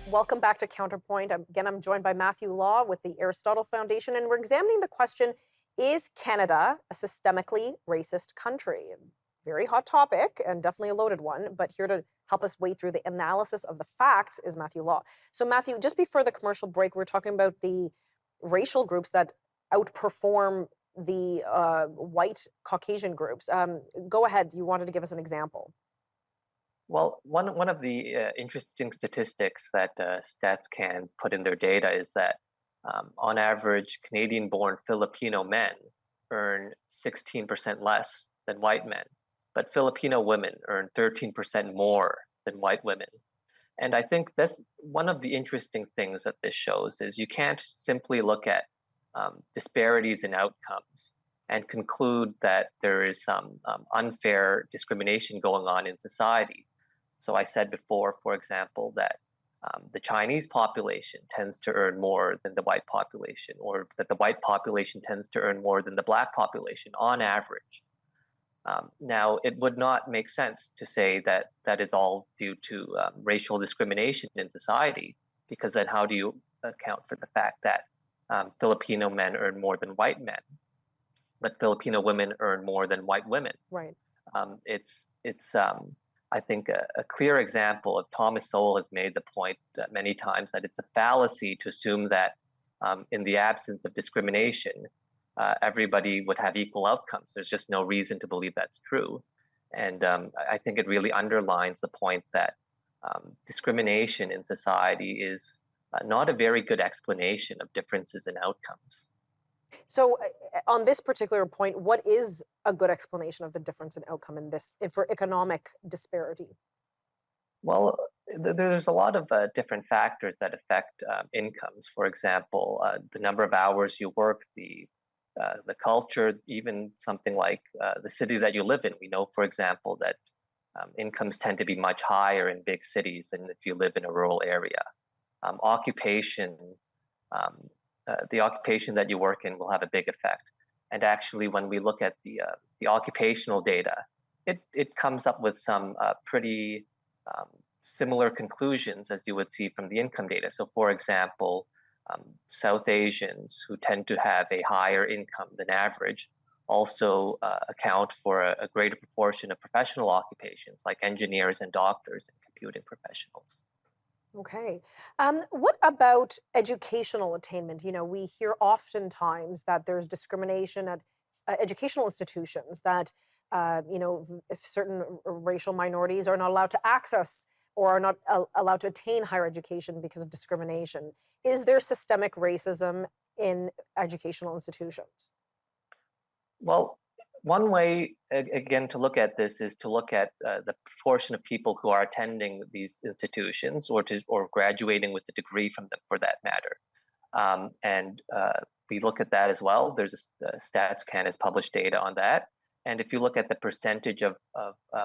Welcome back to Counterpoint. I'm joined by Matthew Lau with the Aristotle Foundation, and we're examining the question, is Canada a systemically racist country? Very hot topic and definitely a loaded one, but here to help us wade through the analysis of the facts is Matthew Lau. So Matthew, just before the commercial break, we were talking about the racial groups that outperform the white Caucasian groups. Go ahead, you wanted to give us an example. Well, one of the interesting statistics that StatsCan put in their data is that on average, Canadian-born Filipino men earn 16% less than white men, but Filipino women earn 13% more than white women. And I think that's one of the interesting things that this shows is you can't simply look at disparities in outcomes and conclude that there is some unfair discrimination going on in society. So I said before, for example, that the Chinese population tends to earn more than the white population, or that the white population tends to earn more than the black population on average. Now, it would not make sense to say that that is all due to racial discrimination in society, because then how do you account for the fact that Filipino men earn more than white men, but Filipino women earn more than white women? Right. It's I think a clear example of Thomas Sowell has made the point many times that it's a fallacy to assume that in the absence of discrimination, everybody would have equal outcomes. There's just no reason to believe that's true. And I think it really underlines the point that discrimination in society is not a very good explanation of differences in outcomes. So on this particular point, what is a good explanation of the difference in outcome in this for economic disparity? Well, there's a lot of different factors that affect incomes. For example, the number of hours you work, the culture, even something like the city that you live in. We know, for example, that incomes tend to be much higher in big cities than if you live in a rural area. Occupation, the occupation that you work in will have a big effect. And actually, when we look at the occupational data, it comes up with some pretty similar conclusions as you would see from the income data. So, for example, South Asians who tend to have a higher income than average also account for a greater proportion of professional occupations like engineers and doctors and computing professionals. Okay. What about educational attainment? You know, we hear oftentimes that there's discrimination at educational institutions, that, if certain racial minorities are not allowed to access or are not allowed to attain higher education because of discrimination. Is there systemic racism in educational institutions? Well, one way, again, to look at this is to look at the proportion of people who are attending these institutions or graduating with a degree from them, for that matter. And we look at that as well. There's StatsCan has published data on that. And if you look at the percentage of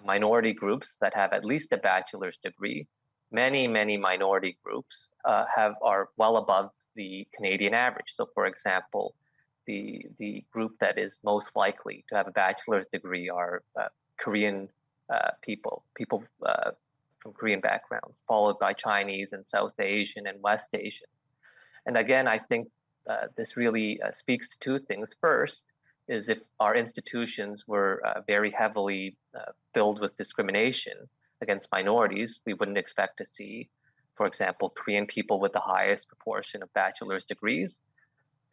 minority groups that have at least a bachelor's degree, many minority groups are well above the Canadian average. So, for example, the group that is most likely to have a bachelor's degree are Korean people from Korean backgrounds, followed by Chinese and South Asian and West Asian. And again, I think this really speaks to two things. First is if our institutions were very heavily filled with discrimination against minorities, we wouldn't expect to see, for example, Korean people with the highest proportion of bachelor's degrees.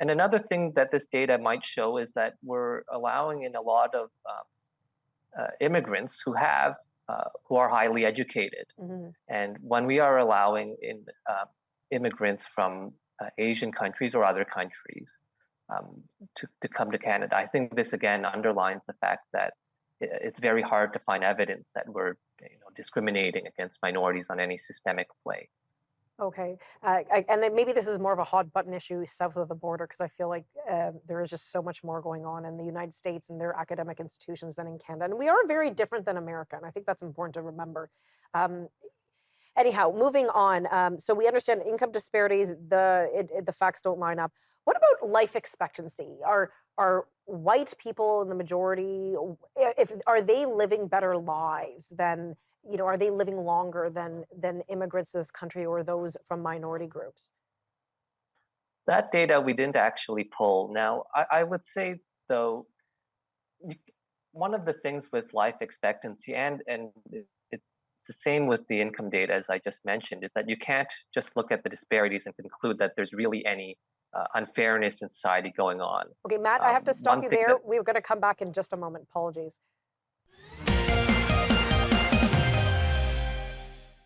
And another thing that this data might show is that we're allowing in a lot of immigrants who are highly educated. Mm-hmm. And when we are allowing in immigrants from Asian countries or other countries to come to Canada, I think this again underlines the fact that it's very hard to find evidence that we're discriminating against minorities on any systemic way. Okay. And then maybe this is more of a hot button issue south of the border, because I feel like there is just so much more going on in the United States and their academic institutions than in Canada. And we are very different than America. And I think that's important to remember. Anyhow, moving on. So we understand income disparities, the facts don't line up. What about life expectancy? Are white people in the majority, are they living better lives than are they living longer than immigrants to this country or those from minority groups? That data we didn't actually pull. Now, I would say though, you, one of the things with life expectancy it's the same with the income data as I just mentioned, is that you can't just look at the disparities and conclude that there's really any unfairness in society going on. Okay, Matt, I have to stop One you thing there. that We're going to come back in just a moment. Apologies.